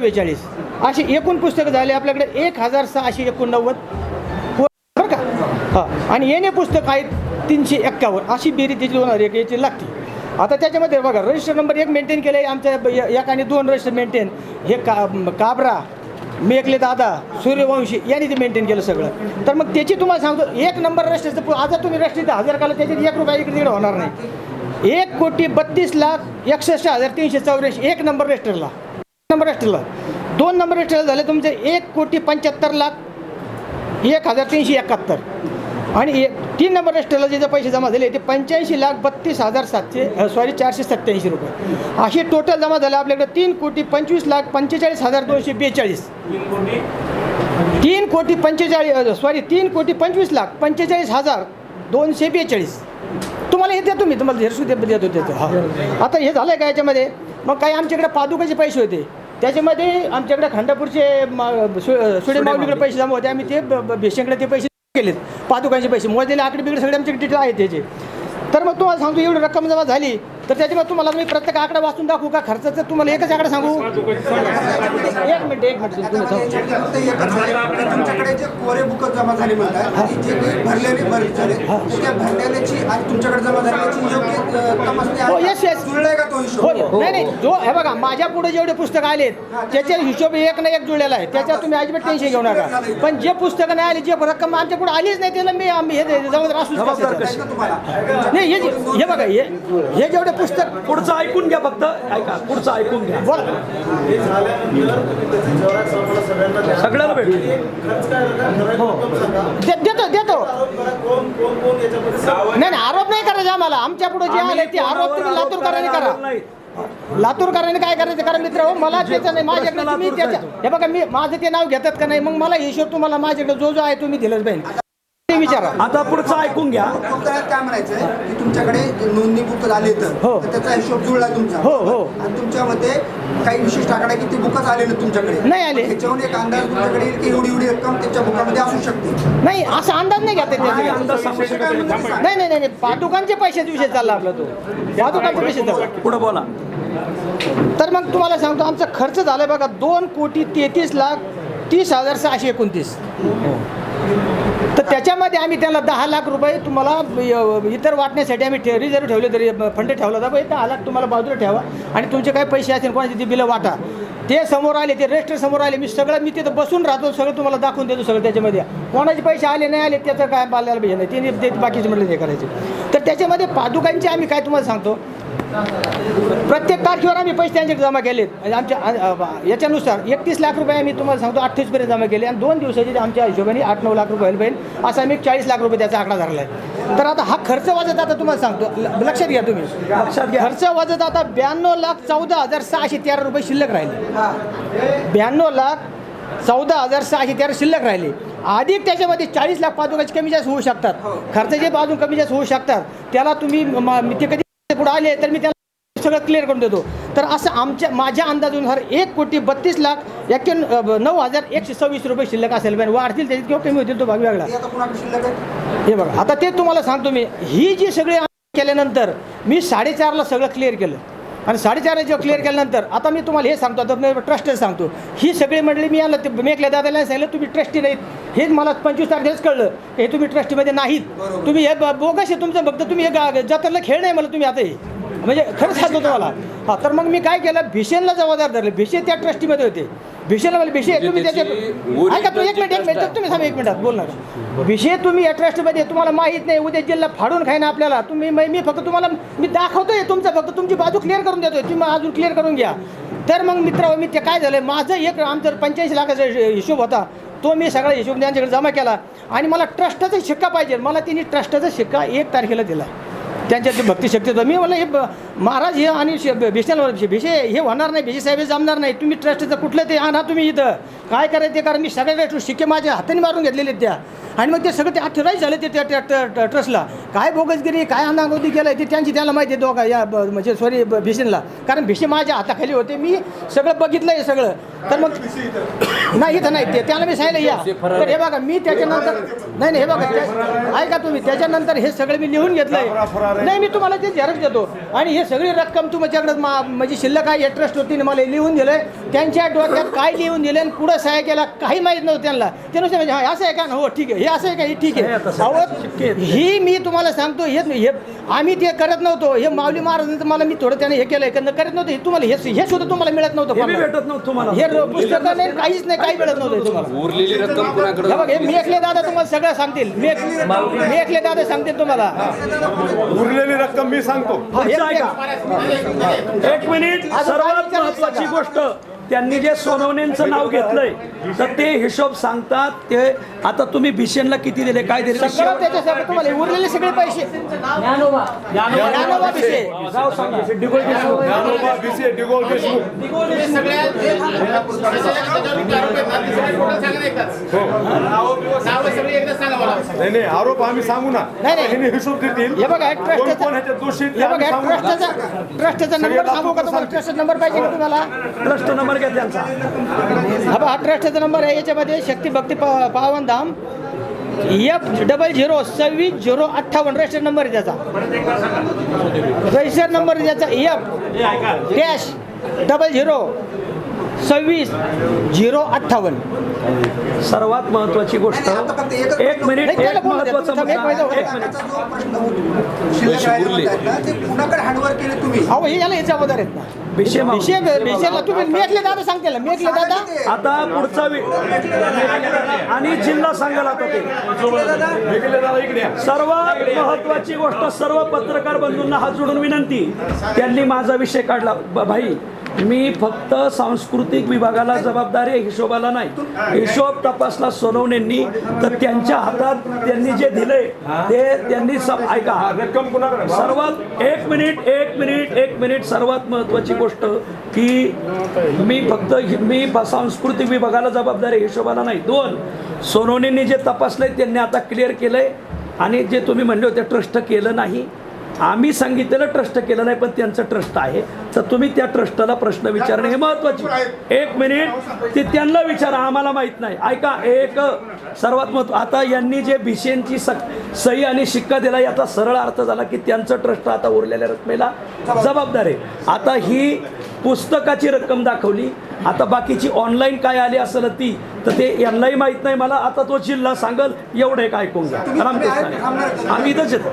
42 अशी एकूण पुस्तकं झाली आपल्याकडे 1689 बरं का. हां, आणि येणे पुस्तक आहेत 351 अशी बेरीज त्याची होणार याची लागते. आता त्याच्यामध्ये बघा रजिस्टर नंबर 1 मेंटेन केलं आहे आमच्या एकाने 2 रजिस्टर मेंटेन हे काबरा मेघले दादा सूर्यवंशी यांनी ते मेंटेन केलं सगळं. तर मग त्याची तुम्हाला सांगतो 1 नंबर रजिस्टरचं आता तुम्ही रजिस्टर 1000 काला त्याच्यात 1 रुपया इकडे तिकडे होणार नाही. 1,32,61,384 1 नंबर रजिस्टरला. नंबर रजिस्टरला 2 नंबर रजिस्टर झाले तुमचे 1,75,01,371 आणि 3 नंबर रजिस्टरला जे पैसे जमा झाले ते 85,32,487 रुपये. अशी टोटल जमा झाले आपल्याकडे 3,25,45,242. 3,25,45,242 तुम्हाला हे देतो मी तुम्हाला झेरसू देतो त्याचं. हां, आता हे झालं आहे का याच्यामध्ये. मग काही आमच्याकडे पादुकाचे पैसे होते त्याच्यामध्ये आमच्याकडे खंडापूरचे सुडे माऊलीकडे पैसे जमा होते. आम्ही ते भेषेकडे ते पैसे केलेत पादुकांचे पैसे मोजलेले आकडे बिकडे सगळे आमच्याकडे डिटेल आहेत त्याचे. तर मग तुम्हाला सांगतो एवढी रक्कम जमा झाली तर त्याच्यामध्ये तुम्हाला मी प्रत्येक आकडा वाचून दाखवू का खर्चाचं तुम्हाला एकच आकडा सांगू. एक मिनिट तुमच्याकडे जे कोरे बुक जमा झाले म्हणतात आणि जे भरलेले झाले त्या भरलेल्याची आणि तुमच्याकडे जमा झाल्याची योग्य तपासणी जुळलाय का तो हिशोब. नाही जो हे बघा माझ्या पुढे जेवढे पुस्तकं आलेत त्याचे हिशोब एक ना एक जुळलेला आहे. त्याच्यावर तुम्ही अजिबात टेन्शन घेऊ नका. पण जे पुस्तकं नाही आली जे रक्कम आमच्या पुढे आलीच नाही त्याला मी हे जबाबदार असू नाही. हे बघा हे जेवढे पुस्तक पुढचं ऐकून घ्या फक्त ऐका पुढचं ऐकून घ्या सगळ्याला भेट देतो नाही आरोप नाही करायचे आम्हाला. आमच्या पुढे जे आले ते आरोप तुम्ही लातूरकरांनी करा. लातूरकरांनी काय करायचं कारण मित्र हो मला त्याचं नाही माझ्याकडे तुम्ही त्याच्या हे बघा मी माझं ते नाव घेतात का नाही मग मला हिशोब तुम्हाला माझ्याकडे जो आहे तुम्ही दिलंच पाहिजे विचारा. आता पुढचं ऐकून घ्या. काय म्हणायचं की तुमच्याकडे नोंदणी बुक आले तर त्याचा हिशोब जुळला तुमचा. हो आणि तुमच्यामध्ये काही विशिष्ट आकडा की ते बुकच आले ना तुमच्याकडे नाही आले त्याच्यावर एक अंदाज तुमच्याकडे की एवढी रक्कम त्याच्या बुकामध्ये असू शकते. नाही असा अंदाज नाही घेता नाही पादुकांचे पैशाचा विषय चालला आपला तो पादुकांचा विषय चालला. पुढे बोला. तर मग तुम्हाला सांगतो आमचा खर्च झाला बघा 2,33,30,629. तर त्याच्यामध्ये आम्ही त्याला 10 लाख रुपये तुम्हाला इतर वाटण्यासाठी आम्ही रिझर्व ठेवले तरी फंड ठेवला होता. 10 लाख तुम्हाला बाजूला ठेवा आणि तुमचे काही पैसे असतील कोणाची ती बिलं वाटा. ते समोर आले ते रजिस्टर समोर आले मी तिथं बसून राहतो सगळं तुम्हाला दाखवून देतो सगळं. त्याच्यामध्ये कोणाचे पैसे आले नाही आले त्याचं काय बाल्याला पाहिजे नाही ते बाकीचे म्हटलं हे करायचे. तर त्याच्यामध्ये पादुकांचे आम्ही काय तुम्हाला सांगतो प्रत्येक तारखेवर आम्ही पैसे त्यांच्याकडे जमा केलेत. आमच्या याच्यानुसार 31 लाख रुपये आम्ही तुम्हाला सांगतो 28पर्यंत जमा केले आणि 2 दिवसाचे आमच्या हिशोबाने 8-9 लाख रुपये व्हायला पाहिजे असा आम्ही 40 लाख रुपये त्याचा आकडा धरला आहे. तर आता हा खर्च वाजत आता तुम्हाला सांगतो लक्षात घ्या तुम्ही खर्च वाजत आता 92,14,613 रुपये शिल्लक राहिले. 92,14,613 शिल्लक राहिले. अधिक त्याच्यामध्ये 40 लाख पादुकाची कमी जास्त होऊ शकतात. खर्चाचे बाजू कमी जास्त होऊ शकतात. त्याला तुम्ही ते कधी पुढे आले तर मी त्याला सगळं क्लिअर करून देतो. तर असं माझ्या अंदाजानुसार 1,32,91,126 रुपये शिल्लक असेल पाहिजे. वाढतील त्याच्यात किंवा कमी होतील तो भाग वेगळा. हे बघा आता ते तुम्हाला सांगतो मी ही जी सगळी केल्यानंतर मी 4.5 सगळं क्लिअर केलं आणि 4.5 जेव्हा क्लिअर केल्यानंतर आता मी तुम्हाला हे सांगतो आता मी ट्रस्टच सांगतो ही सगळी मंडळी मी याला मेकल्या दादाला सांगितलं तुम्ही ट्रस्टी नाहीत. हेच मला 25 तारखेलाच कळलं हे तुम्ही ट्रस्टीमध्ये नाहीत. तुम्ही हे बोगस आहे तुमचं फक्त तुम्ही हे जत्राला खेळ नाही मला तुम्ही आता हे म्हणजे खरंच सांगतो तुम्हाला. हां तर मग मी काय केलं भिशेनला जबाबदार धरले. भिशे त्या ट्रस्टीमध्ये होते. भिशेला मला भिशे तुम्ही त्याचे ऐका तू एक मिनिट तुम्ही थांबा 1 मिनिटात बोल नका. भिशे तुम्ही या ट्रस्टमध्ये तुम्हाला माहीत नाही उद्या जिल्हा फाडून खाय ना आपल्याला तुम्ही मी फक्त तुम्हाला मी दाखवतोय तुमचं फक्त तुमची बाजू क्लिअर करून देतोय तुम्ही अजून क्लिअर करून घ्या. तर मग मित्र मी ते काय झालं माझं एक आमचं 85 लाखाचा हिशोब होता तो मी सगळा हिशोब त्यांच्याकडे जमा केला आणि मला ट्रस्टाचा शिक्का पाहिजे. मला त्यांनी ट्रस्टाचा शिक्का 1 तारखेला दिला. त्यांच्या ते भक्तिशक्ती होतं. मी म्हणलं हे महाराज हे आणि भिशे हे होणार नाही भिशे साहेब जमणार नाही. तुम्ही ट्रस्टचं कुठलं ते आणा तुम्ही इथं काय करायचं ते कारण मी सगळ्या शिक्के माझ्या हाताने मारून घेतलेले त्या आणि मग ते सगळं ते अठ्ठेराईज झाले ते त्या ट्रस्टला काय बोगसगिरी काय अनागोदी केलं ते त्यांना माहिती आहे दोघा या म्हणजे सॉरी भिशेनला कारण भिशे माझ्या हाताखाली होते मी सगळं बघितलं हे सगळं. तर मग नाही इथं नाही ते त्याला मी सांगितलं या तर हे बघा मी त्याच्यानंतर नाही हे बघा ऐका तुम्ही त्याच्यानंतर हे सगळं मी लिहून घेतलंय. नाही मी तुम्हाला ते झेरॉक्स देतो आणि हे सगळी रक्कम तुमच्याकडे म्हणजे शिल्लक आहे या ट्रस्ट वतीने मला लिहून दिलंय. त्यांच्या डोक्यात काय लिहून दिलं आणि पुढं सह्या केला काही माहीत नव्हतं त्यांना. ते नुसतं म्हणजे हा असं आहे का, हो ठीक आहे, हे असं आहे का, हे ठीक आहे. अहो ही मी तुम्हाला सांगतो हे आम्ही ते करत नव्हतो. हे माऊली महाराजांचं मला मी थोडं त्याने हे केलं करत नव्हतं. हे तुम्हाला हे सुद्धा तुम्हाला मिळत नव्हतं. हे बी भेटत नव्हतं तुम्हाला. हे पुस्तकं नाही, काहीच नाही, काही मिळत नव्हतं तुम्हाला. उरलेली रक्कम कुणाकडे हे बघ, हे मेखले दादा तुम्हाला सगळं सांगतील. मेखले दादा सांगतील तुम्हाला. उरलेली रक्कम मी सांगतो. पुढचं ऐका. एक मिनिट. सर्वात महत्वाची गोष्ट, त्यांनी जे सोनवणेंचं नाव घेतलंय तर ते हिशोब सांगतात. ते आता तुम्ही भिशेनला किती दिले, काय दिले, सगळं त्याच्यासाठी तुम्हाला उरलेले सगळे पैसे. ज्ञानोबा भिशे. गाव सांगा. डिगोळ देशमुख. ज्ञानोबा भिसे, डिगोळ देशमुख. नाही नाही, आरोप आम्ही सांगू ना. नाही, नाही. ह्याने हिशोब देतील. हे बघा, कोण कोण ह्याच्यात दोषी आहेत ते हे बघा, आम्ही सांगू ना. ट्रस्टचा नंबर सांगू का तुम्हाला? ट्रस्टचा नंबर पाहिजे का तुम्हाला? ट्रस्ट नंबर घ्या त्यांचा. हा ट्रस्टचा नंबर आहे. याच्यामध्ये शक्ती भक्ती पावनधाम F002658 रजिस्टर नंबर आहे त्याचा. रजिस्टर नंबर आहे त्याचा F-002658. सर्वात महत्वाची गोष्ट, एक मिनिट, एक महत्वाचा मुद्दा. एक मिनिट. जो प्रश्न शिल्लक राहिले म्हणतायत ना, ते कुणाकडे हँडओव्हर केले तुम्ही? अहो हे याला याच्या अगोदर आहेत ना. विषय विषयाला तुम्ही मेखले दादा सांगते, मेखले दादा. आता पुढचा आणि जिल्हा सांगाल आता ते. वेगळे दादा इकडे या. सर्वात महत्वाची गोष्ट, सर्व पत्रकार बंधूंना हात जोडून विनंती. त्यांनी माझा विषय काढला. भाई, मी फक्त सांस्कृतिक विभागाला जबाबदार आहे, हिशोबाला नाही. हिशोब तपासला सोनवणेंनी, तर त्यांच्या हातात त्यांनी जे दिले ते त्यांनी ऐका. रक्कम कुणाकडे? सर्वात एक मिनिट सर्वात महत्वाची गोष्ट की मी सांस्कृतिक विभागाला जबाबदार आहे, हिशोबाला नाही. दोन, सोनवणेंनी जे तपासलंय त्यांनी आता क्लिअर केलंय. आणि जे तुम्ही म्हणले होते ट्रस्ट केलं नाही, आम्ही सांगितलेलं ट्रस्ट केलं नाही, पण त्यांचं ट्रस्ट आहे. तर तुम्ही त्या ट्रस्टला प्रश्न विचारणे हे महत्वाचे. एक मिनिट, ते त्यांना विचारा, आम्हाला माहीत नाही. ऐका, एक सर्वात महत्व, आता यांनी जे भिशेंची सही आणि शिक्का दिला याचा सरळ अर्थ झाला की त्यांचं ट्रस्ट आता उरलेल्या रकमेला जबाबदार आहे. आता ही पुस्तकाची रक्कम दाखवली, आता बाकीची ऑनलाईन काय आली असेल ती, तर ते यांनाही माहीत नाही. मला आता तो जिल्हा सांगल एवढं एक ऐकून घ्या. आम्ही इथंच येतो.